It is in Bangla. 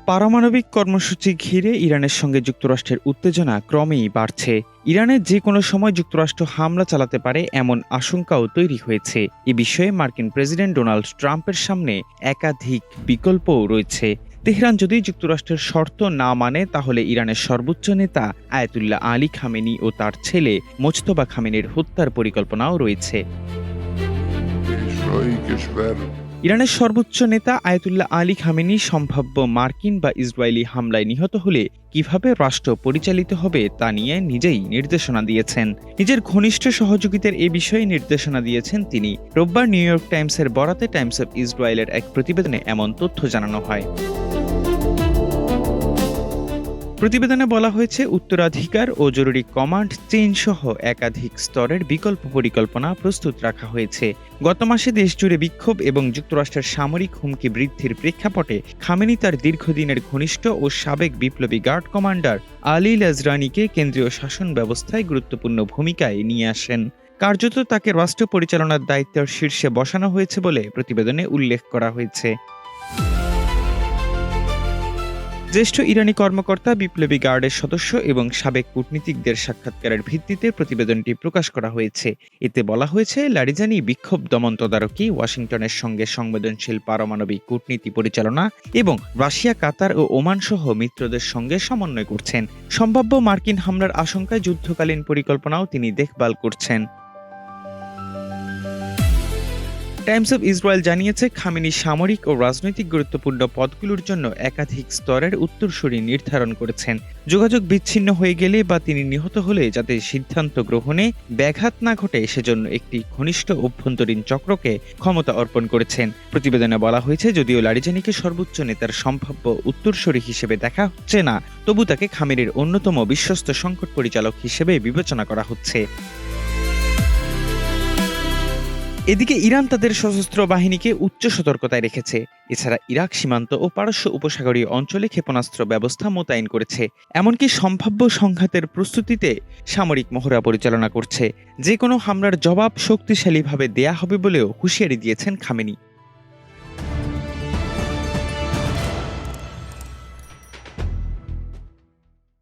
পারমাণবিক কর্মসূচি ঘিরে ইরানের সঙ্গে যুক্তরাষ্ট্রের উত্তেজনা ক্রমেই বাড়ছে। ইরানে যে কোনো সময় যুক্তরাষ্ট্র হামলা চালাতে পারে এমন আশঙ্কাও তৈরি হয়েছে। এ বিষয়ে মার্কিন প্রেসিডেন্ট ডোনাল্ড ট্রাম্পের সামনে একাধিক বিকল্পও রয়েছে। তেহরান যদি যুক্তরাষ্ট্রের শর্ত না মানে তাহলে ইরানের সর্বোচ্চ নেতা আয়াতুল্লাহ আলী খামেনি ও তার ছেলে মোজতবা খামেনির হত্যার পরিকল্পনাও রয়েছে। ইরানের সর্বোচ্চ নেতা আয়াতুল্লাহ আলী খামেনি সম্ভাব্য মার্কিন বা ইসরায়েলি হামলায় নিহত হলে কিভাবে রাষ্ট্র পরিচালিত হবে তা নিয়ে নিজেই নির্দেশনা দিয়েছেন। নিজের ঘনিষ্ঠ সহযোগীদের এ বিষয়ে নির্দেশনা দিয়েছেন তিনি। রোববার নিউ ইয়র্ক টাইমসের বরাতে টাইমস অব ইসরায়েলের এক প্রতিবেদনে এমন তথ্য জানানো হয়। প্রতিবেদনে বলা হয়েছে, উত্তরাধিকার ও জরুরি কমান্ড চেইন সহ একাধিক স্তরের বিকল্প পরিকল্পনা প্রস্তুত রাখা হয়েছে। গত মাসে দেশজুড়ে বিক্ষোভ এবং যুক্তরাষ্ট্রের সামরিক হুমকি বৃদ্ধির প্রেক্ষাপটে খামেনি তার দীর্ঘদিনের ঘনিষ্ঠ ও সাবেক বিপ্লবী গার্ড কমান্ডার আলী লাজরানিকে কেন্দ্রীয় শাসন ব্যবস্থায় গুরুত্বপূর্ণ ভূমিকায় নিয়ে আসেন। কার্যত তাকে রাষ্ট্র পরিচালনার দায়িত্বের শীর্ষে বসানো হয়েছে বলে প্রতিবেদনে উল্লেখ করা হয়েছে। জ্যেষ্ঠ ইরানি কর্মকর্তা, বিপ্লবী গার্ডের সদস্য এবং সাবেক কূটনীতিকদের সাক্ষাৎকারের ভিত্তিতে প্রতিবেদনটি প্রকাশ করা হয়েছে। এতে বলা হয়েছে, লারিজানি বিক্ষোভ দমন তদারকি, ওয়াশিংটনের সঙ্গে সংবেদনশীল পারমাণবিক কূটনীতি পরিচালনা এবং রাশিয়া, কাতার ও ওমান সহ মিত্রদের সঙ্গে সমন্বয় করছেন। সম্ভাব্য মার্কিন হামলার আশঙ্কায় যুদ্ধকালীন পরিকল্পনাও তিনি দেখভাল করছেন। টাইমস অব ইসরায়েল জানিয়েছে, খামেনি সামরিক ও রাজনৈতিক গুরুত্বপূর্ণ পদগুলোর জন্য একাধিক স্তরের উত্তরসূরি নির্ধারণ করেছেন। যোগাযোগ বিচ্ছিন্ন হয়ে গেলে বা তিনি নিহত হলে যাতে সিদ্ধান্ত গ্রহণে ব্যাঘাত না ঘটে সেজন্য একটি ঘনিষ্ঠ অভ্যন্তরীণ চক্রকে ক্ষমতা অর্পণ করেছেন। প্রতিবেদনে বলা হয়েছে, যদিও লারিজানিকে সর্বোচ্চ নেতার সম্ভাব্য উত্তরসূরি হিসেবে দেখা হচ্ছে না, তবু তাকে খামেনির অন্যতম বিশ্বস্ত সংকট পরিচালক হিসেবে বিবেচনা করা হচ্ছে। এদিকে ইরান তাদের সশস্ত্র বাহিনীকে উচ্চ সতর্কতায় রেখেছে। এছাড়া ইরাক সীমান্ত ও পারস্য উপসাগরীয় অঞ্চলে ক্ষেপণাস্ত্র ব্যবস্থা মোতায়েন করেছে। এমনকি সম্ভাব্য সংঘাতের প্রস্তুতিতে সামরিক মহড়া পরিচালনা করছে। যে কোনো হামলার জবাব শক্তিশালীভাবে দেয়া হবে বলেও হুঁশিয়ারি দিয়েছেন খামেনি।